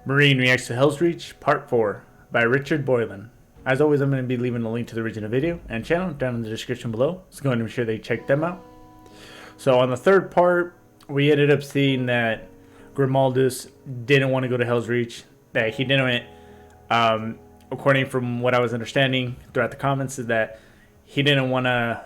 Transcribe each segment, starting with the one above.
Marine Reacts to Helsreach, Part 4, by Richard Boylan. As always, I'm going to be leaving a link to the original video and channel down in the description below, so go ahead and make sure that you check them out. So on the third part, we ended up seeing that Grimaldus didn't want to go to Helsreach, that he didn't, according from what I was understanding throughout the comments, is that he didn't want to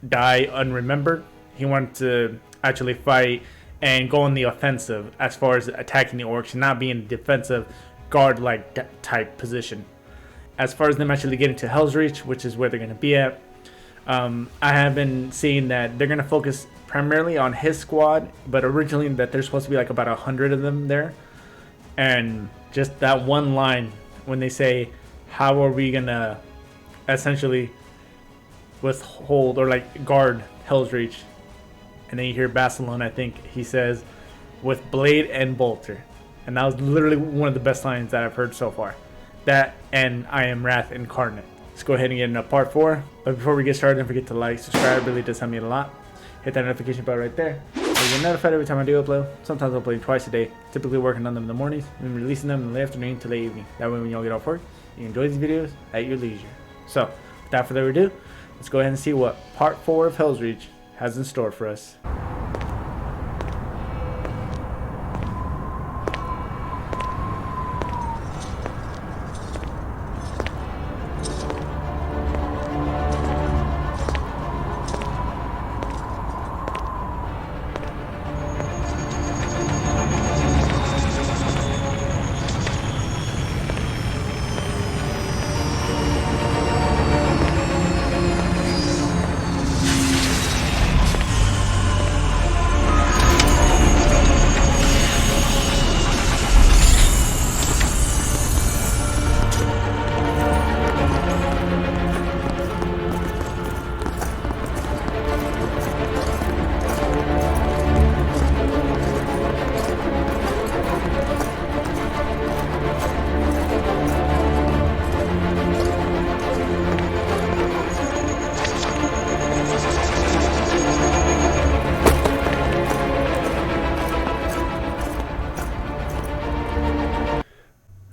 die unremembered. He wanted to actually fight and go on the offensive as far as attacking the orcs and not be in a defensive guard-like type position. As far as them actually getting to Helsreach, which is where they're going to be at, I have been seeing that they're going to focus primarily on his squad, but originally that there's supposed to be like about 100 of them there. And just that one line when they say, how are we going to essentially withhold or like guard Helsreach? And then you hear Basilone, I think he says, with blade and bolter. And that was literally one of the best lines that I've heard so far. That and I am Wrath incarnate. Let's go ahead and get into part 4. But before we get started, don't forget to like, subscribe, really does help me a lot. Hit that notification bell right there, so you get notified every time I do upload. Sometimes I'll upload twice a day, typically working on them in the mornings and releasing them in the afternoon to the evening. That way when y'all get off work, you can enjoy these videos at your leisure. So, without further ado, let's go ahead and see what part 4 of Helsreach has in store for us.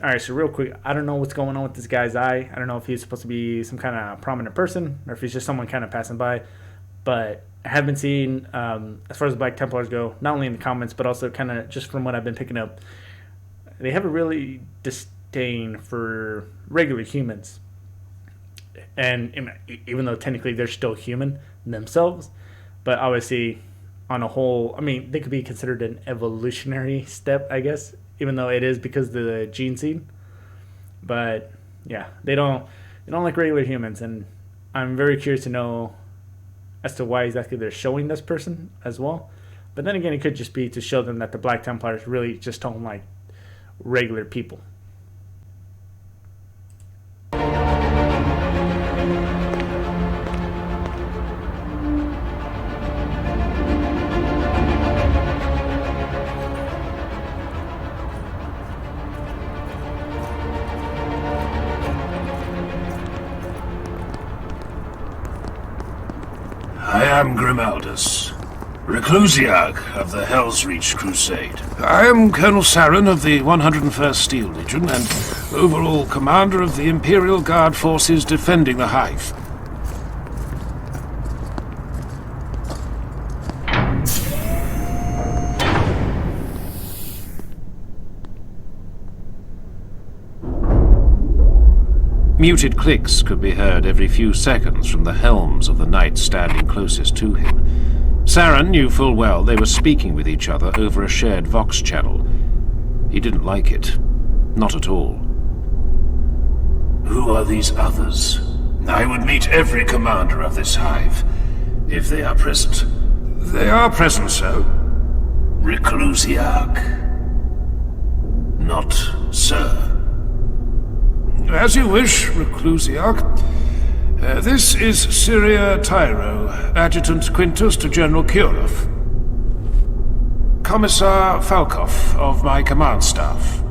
Alright, so real quick, I don't know what's going on with this guy's eye. I don't know if he's supposed to be some kind of prominent person or if he's just someone kind of passing by. But I have been seeing, as far as the Black Templars go, not only in the comments, but also kind of just from what I've been picking up, they have a really disdain for regular humans. And even though technically they're still human themselves, but obviously on a whole, I mean, they could be considered an evolutionary step, I guess, even though it is because of the gene seed. But yeah, they don't like regular humans, and I'm very curious to know as to why exactly they're showing this person as well. But then again, it could just be to show them that the Black Templars really just don't like regular people. I am Grimaldus, Reclusiarch of the Helsreach Crusade. I am Colonel Saren of the 101st Steel Legion and overall commander of the Imperial Guard forces defending the Hive. Muted clicks could be heard every few seconds from the helms of the knights standing closest to him. Saren knew full well they were speaking with each other over a shared Vox channel. He didn't like it. Not at all. Who are these others? I would meet every commander of this hive, if they are present. They are present, sir. Reclusiarch. Not sir. As you wish, Reclusiarch. This is Syria Tyro, Adjutant Quintus to General Kurov. Commissar Falkov of my command staff.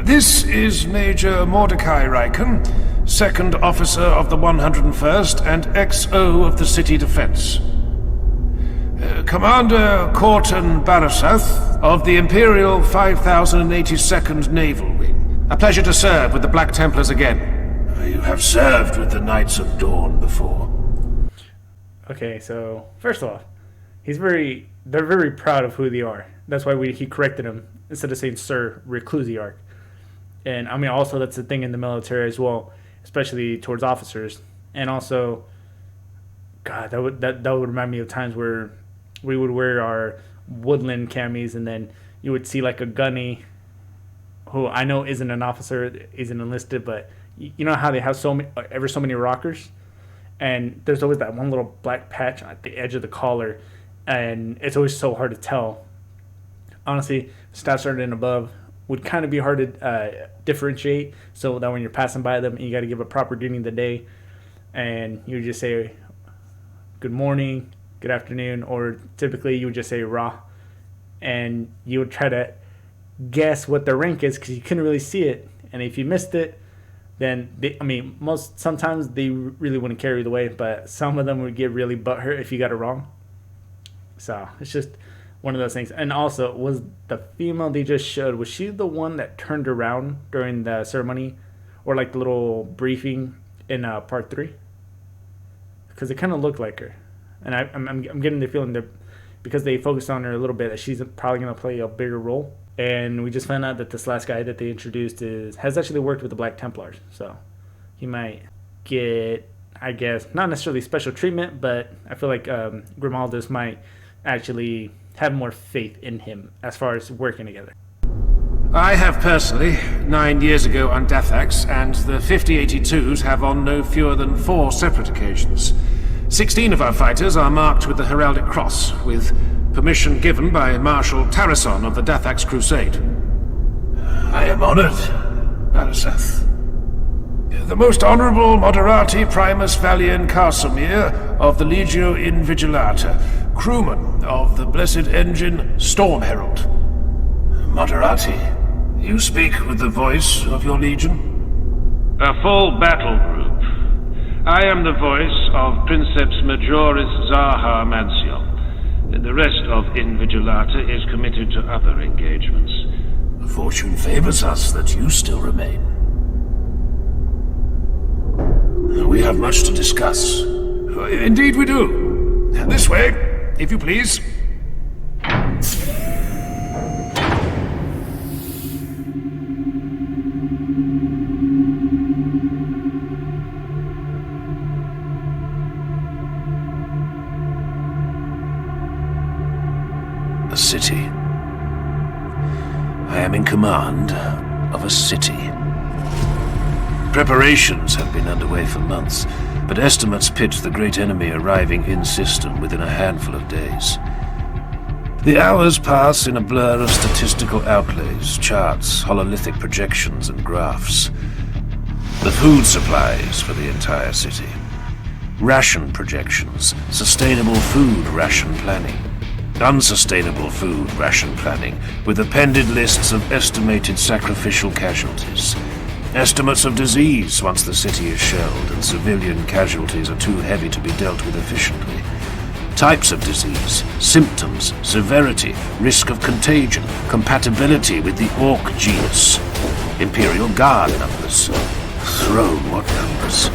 This is Major Mordecai Reichen, Second Officer of the 101st and XO of the City Defense. Commander Corton Barasath of the Imperial 5082nd Naval Wing. A pleasure to serve with the Black Templars again. You have served with the Knights of Dawn before. Okay, so first off, they're very proud of who they are. That's why he corrected him instead of saying Sir Reclusiarch. And I mean, also that's the thing in the military as well, especially towards officers. And also, God, that would remind me of times where we would wear our woodland camis, and then you would see like a gunny, who I know isn't an officer, isn't enlisted, but you know how they have so many rockers, and there's always that one little black patch at the edge of the collar, and it's always so hard to tell. Honestly, staff sergeant and above would kind of be hard to differentiate, so that when you're passing by them, you got to give a proper greeting of the day, and you just say good morning, good afternoon, or typically you would just say Ra, and you would try to guess what their rank is because you couldn't really see it, and if you missed it, then sometimes they really wouldn't care either way, but some of them would get really butthurt if you got it wrong. So it's just one of those things. And also, was the female they just showed, was she the one that turned around during the ceremony, or like the little briefing in part 3? Because it kind of looked like her, and I'm getting the feeling that because they focused on her a little bit, that she's probably going to play a bigger role. And we just found out that this last guy that they introduced has actually worked with the Black Templars, so he might get, I guess, not necessarily special treatment, but I feel like Grimaldus might actually have more faith in him as far as working together. I have personally, 9 years ago on Dathax, and the 5082s have on no fewer than 4 separate occasions. 16 of our fighters are marked with the Heraldic Cross, with permission given by Marshal Tarrason of the Dathax Crusade. I am honored, Barasath. The Most Honorable Moderati Primus Valian Casimir of the Legio Invigilata, crewman of the Blessed Engine Storm Herald. Moderati, you speak with the voice of your legion? A full battle group. I am the voice of Princeps Majoris Zaha Mancion. The rest of Invigilata is committed to other engagements. Fortune favors us that you still remain. We have much to discuss. Indeed we do. This way, if you please. A city. I am in command of a city. Preparations have been underway for months, but estimates pit the great enemy arriving in system within a handful of days. The hours pass in a blur of statistical outlays, charts, hololithic projections, and graphs. The food supplies for the entire city. Ration projections, sustainable food ration planning. Unsustainable food ration planning, with appended lists of estimated sacrificial casualties. Estimates of disease once the city is shelled and civilian casualties are too heavy to be dealt with efficiently. Types of disease, symptoms, severity, risk of contagion, compatibility with the Orc genus. Imperial Guard numbers. Throne what numbers?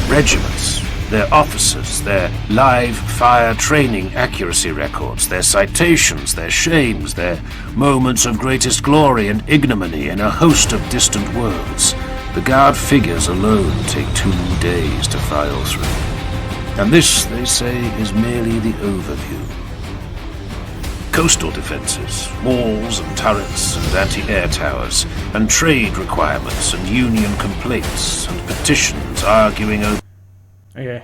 Regiments. Their officers, their live fire training accuracy records, their citations, their shames, their moments of greatest glory and ignominy in a host of distant worlds. The Guard figures alone take 2 days to file through. And this, they say, is merely the overview. Coastal defenses, walls and turrets and anti-air towers, and trade requirements and union complaints and petitions arguing over... Okay,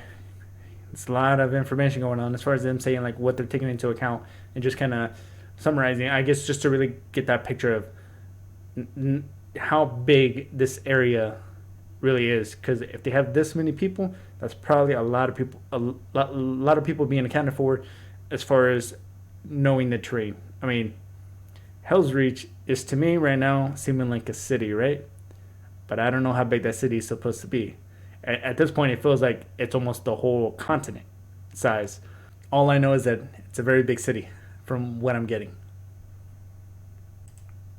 it's a lot of information going on as far as them saying like what they're taking into account and just kind of summarizing, I guess, just to really get that picture of how big this area really is. Because if they have this many people, that's probably a lot of people, a lot of people being accounted for as far as knowing the terrain. I mean, Helsreach is to me right now seeming like a city, right? But I don't know how big that city is supposed to be. At this point, it feels like it's almost the whole continent size. All I know is that It's a very big city, from what I'm getting.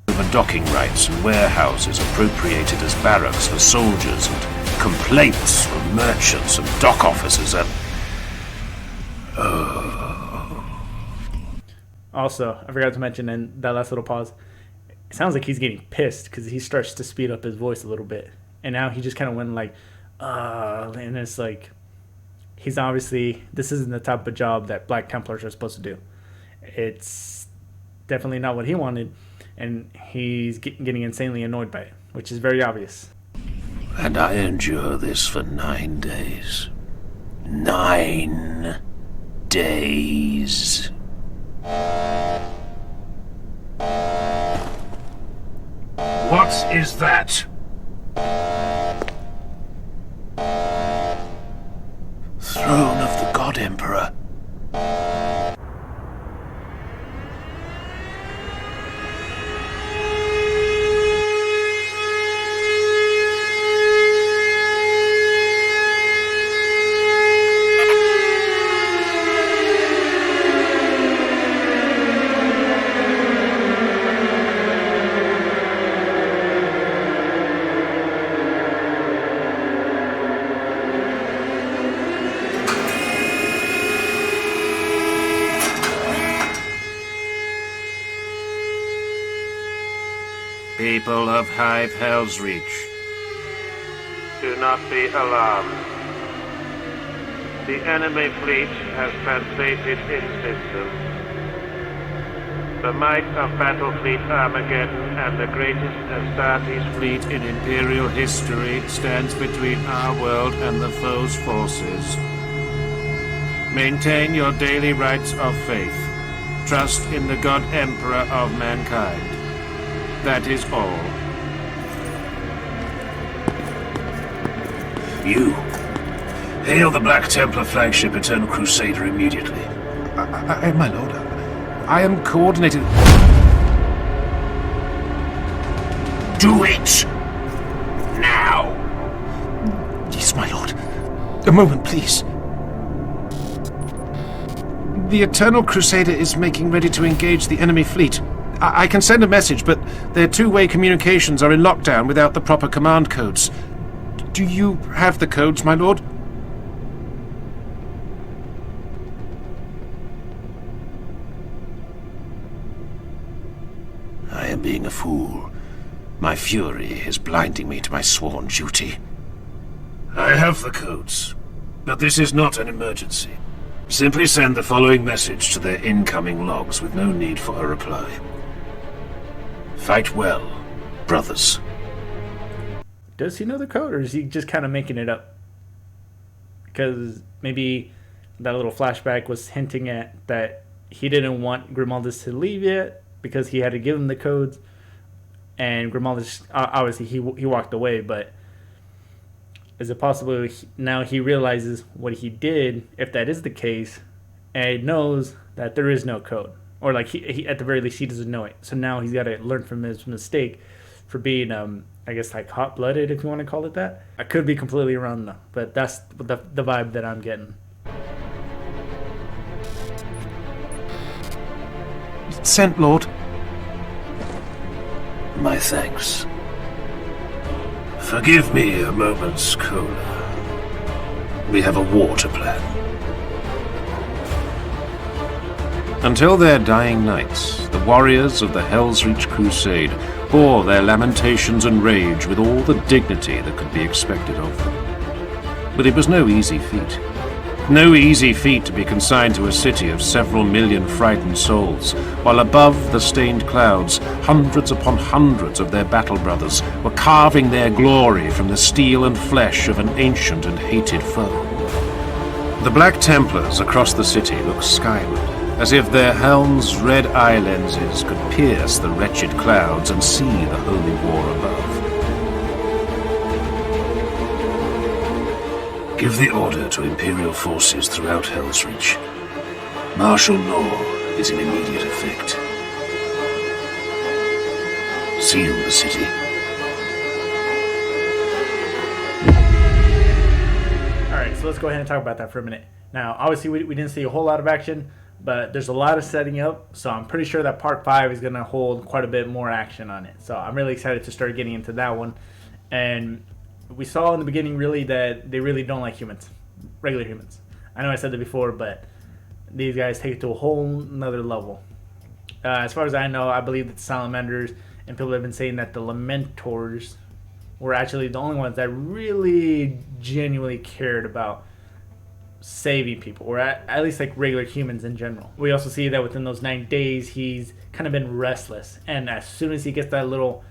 Over docking rights and warehouses appropriated as barracks for soldiers, and complaints from merchants and dock officers and... Also, I forgot to mention in that last little pause, it sounds like he's getting pissed because he starts to speed up his voice a little bit. And now he just kind of went like, and it's like, he's obviously, this isn't the type of job that Black Templars are supposed to do. It's definitely not what he wanted, and he's getting insanely annoyed by it, which is very obvious. And I endure this for 9 days. 9 days. What is that? Throne of the God Emperor. People of Hive Helsreach, do not be alarmed. The enemy fleet has translated in system. The might of Battle Fleet Armageddon and the greatest Astartes fleet in Imperial history stands between our world and the foe's forces. Maintain your daily rites of faith. Trust in the God Emperor of mankind. That is all. You. Hail the Black Templar flagship Eternal Crusader immediately. My lord, I am coordinated... Do it! Now! Yes, my lord. A moment, please. The Eternal Crusader is making ready to engage the enemy fleet. I can send a message, but their two-way communications are in lockdown without the proper command codes. Do you have the codes, my lord? I am being a fool. My fury is blinding me to my sworn duty. I have the codes, but this is not an emergency. Simply send the following message to their incoming logs with no need for a reply. Fight well, brothers. Does he know the code, or is he just kind of making it up? Because maybe that little flashback was hinting at that he didn't want Grimaldus to leave yet because he had to give him the codes, and Grimaldus, obviously he walked away, but is it possible now he realizes what he did, if that is the case, and knows that there is no code? Or like he at the very least he doesn't know it. So now he's got to learn from his mistake for being I guess like hot-blooded, if you want to call it that. I could be completely wrong though, but that's the vibe that I'm getting. Sent, Lord. My thanks. Forgive me a moment's cola. We have a war to plan. Until their dying nights, the warriors of the Helsreach Crusade bore their lamentations and rage with all the dignity that could be expected of them. But it was no easy feat. No easy feat to be consigned to a city of several million frightened souls, while above the stained clouds, hundreds upon hundreds of their battle brothers were carving their glory from the steel and flesh of an ancient and hated foe. The Black Templars across the city looked skyward, as if their helms' red eye lenses could pierce the wretched clouds and see the holy war above. Give the order to Imperial forces throughout Helsreach. Martial law is in immediate effect. Seal the city. Alright, so let's go ahead and talk about that for a minute. Now, obviously we didn't see a whole lot of action, but there's a lot of setting up, so I'm pretty sure that part 5 is going to hold quite a bit more action on it. So I'm really excited to start getting into that one. And we saw in the beginning really that they really don't like humans, regular humans. I know I said that before, but these guys take it to a whole nother level. As far as I know, I believe that the salamanders and people have been saying that the lamentors were actually the only ones that really genuinely cared about saving people, or at least like regular humans in general. We also see that within those 9 days, he's kind of been restless, and as soon as he gets that little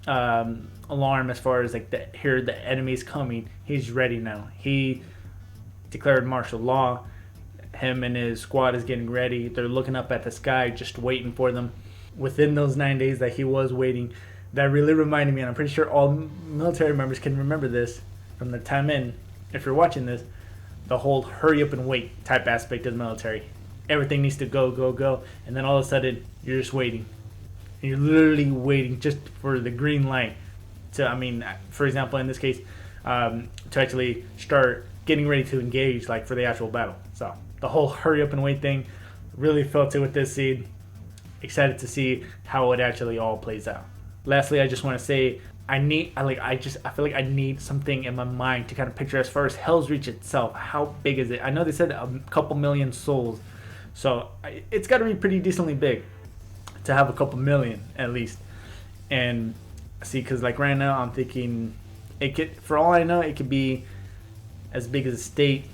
alarm as far as like the enemy's coming, he's ready now. He declared martial law. Him and his squad is getting ready. They're looking up at the sky, just waiting for them. Within those 9 days that he was waiting, that really reminded me, and I'm pretty sure all military members can remember this from the time in, if you're watching this, the whole hurry up and wait type aspect of the military. Everything needs to go, go, go, and then all of a sudden, you're just waiting. And you're literally waiting just for the green light to, I mean, for example, in this case, to actually start getting ready to engage, like for the actual battle. So the whole hurry up and wait thing, really felt it with this scene. Excited to see how it actually all plays out. Lastly, I just want to say I feel like I need something in my mind to kind of picture as far as Helsreach itself. How big is it? I know they said a couple million souls, so it's got to be pretty decently big to have a couple million at least. And see, because like right now I'm thinking it could, for all I know, it could be as big as a state.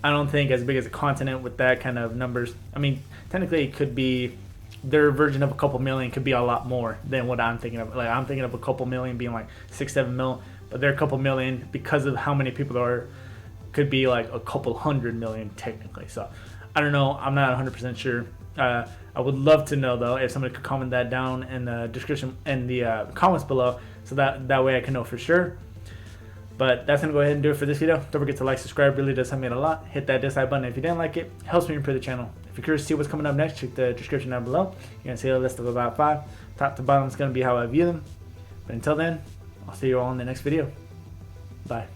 I don't think as big as a continent with that kind of numbers. I mean, technically it could be their version of a couple million, could be a lot more than what I'm thinking of. Like I'm thinking of a couple million being like 6-7 mil, but they're a couple million because of how many people there are, could be like a couple 100 million technically. So I don't know. I'm not 100% sure. I would love to know though if somebody could comment that down in the description and the comments below, so that way I can know for sure. But that's going to go ahead and do it for this video. Don't forget to like, subscribe. Really does help me out a lot. Hit that dislike button if you didn't like it. Helps me improve the channel. If you're curious to see what's coming up next, check the description down below. You're going to see a list of about 5. Top to bottom is going to be how I view them. But until then, I'll see you all in the next video. Bye.